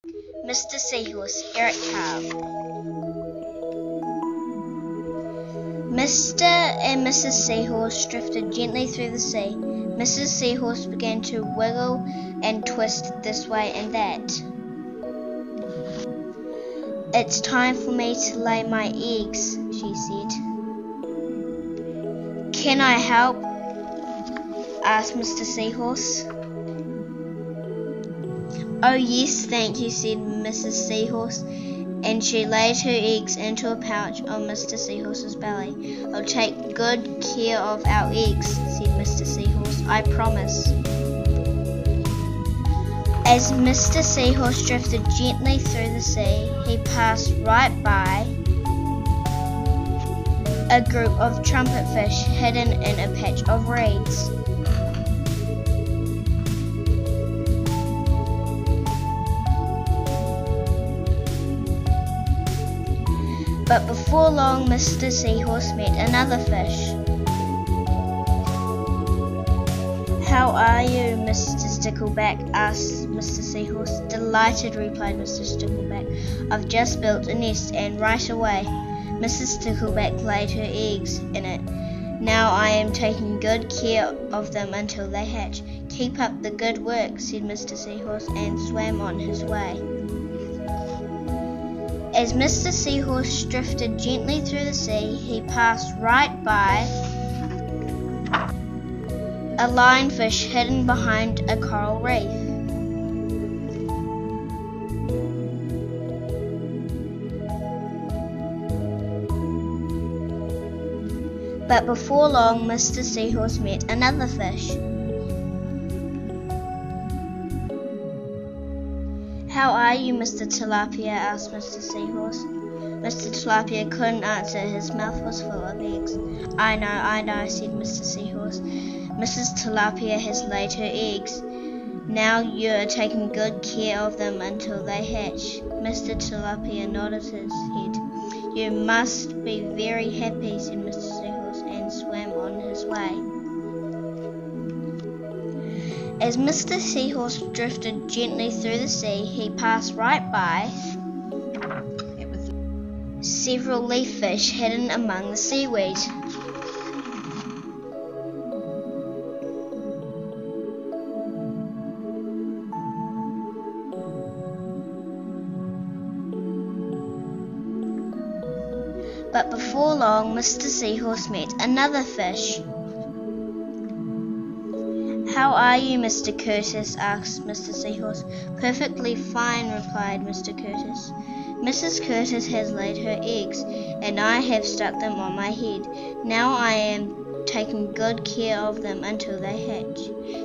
Mr. Seahorse, Eric Carr. Mr. and Mrs. Seahorse drifted gently through the sea. Mrs. Seahorse began to wiggle and twist this way and that. "It's time for me to lay my eggs," she said. "Can I help?" asked Mr. Seahorse. "Oh yes, thank you," said Mrs. Seahorse, and she laid her eggs into a pouch on Mr. Seahorse's belly. "I'll take good care of our eggs," said Mr. Seahorse. "I promise." As Mr. Seahorse drifted gently through the sea, he passed right by a group of trumpetfish hidden in a patch of reeds. But before long, Mr. Seahorse met another fish. "How are you, Mr. Stickleback?" asked Mr. Seahorse. "Delighted," replied Mr. Stickleback. "I've just built a nest, and right away." Mrs. Stickleback laid her eggs in it. "Now I am taking good care of them until they hatch." "Keep up the good work," said Mr. Seahorse, and swam on his way. As Mr. Seahorse drifted gently through the sea, he passed right by a lionfish hidden behind a coral reef. But before long, Mr. Seahorse met another fish. "How are you, Mr. Tilapia?" asked Mr. Seahorse. Mr. Tilapia couldn't answer. His mouth was full of eggs. I know," said Mr. Seahorse. "Mrs. Tilapia has laid her eggs. Now you are taking good care of them until they hatch." Mr. Tilapia nodded his head. "You must be very happy," said Mr. Seahorse, and swam on his way. As Mr. Seahorse drifted gently through the sea, he passed right by several leaf fish hidden among the seaweed. But before long, Mr. Seahorse met another fish. "How are you, Mr. Curtis?" asked Mr. Seahorse. "Perfectly fine," replied Mr. Curtis. "Mrs. Curtis has laid her eggs, and I have stuck them on my head. Now I am taking good care of them until they hatch."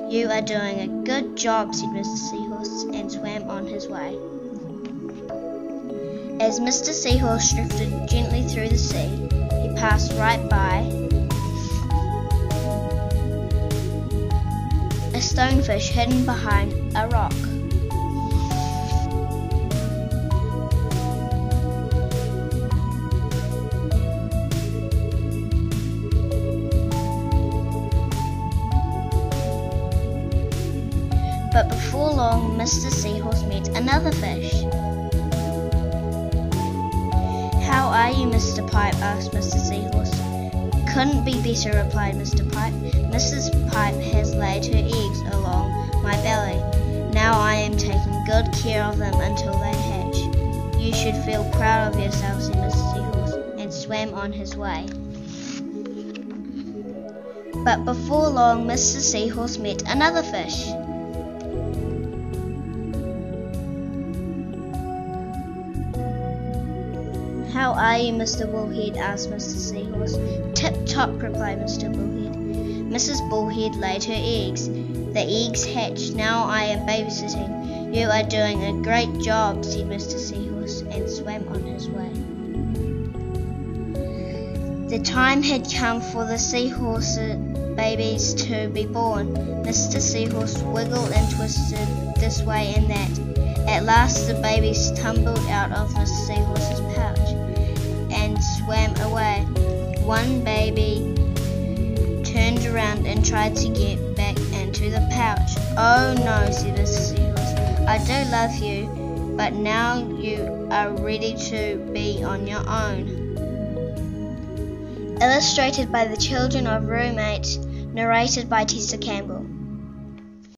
"You are doing a good job," said Mr. Seahorse, and swam on his way. As Mr. Seahorse drifted gently through the sea, he passed right by a stonefish hidden behind a rock. But before long, Mr. Seahorse met another fish. "How are you, Mr. Pipe?" asked Mr. Seahorse. "Couldn't be better," replied Mr. Pipe. "Mrs. Pipe has laid her eggs along my belly. Now I am taking good care of them until they hatch." "You should feel proud of yourself," said Mr. Seahorse, and swam on his way. But before long, Mr. Seahorse met another fish. "How are you, Mr. Bullhead?" asked Mr. Seahorse. "Tip-top," replied Mr. Bullhead. Mrs. Bullhead laid her eggs. The eggs hatched. "Now I am babysitting." "You are doing a great job," said Mr. Seahorse, and swam on his way. The time had come for the seahorse babies to be born. Mr. Seahorse wiggled and twisted this way and that. At last the babies tumbled out of Mr. Seahorse's pouch and swam away. One baby turned around and tried to get back into the pouch. "Oh no," said Mr. Seahorse. "I do love you, but now you are ready to be on your own. Illustrated by the Children of Roommates, narrated by Tessa Campbell.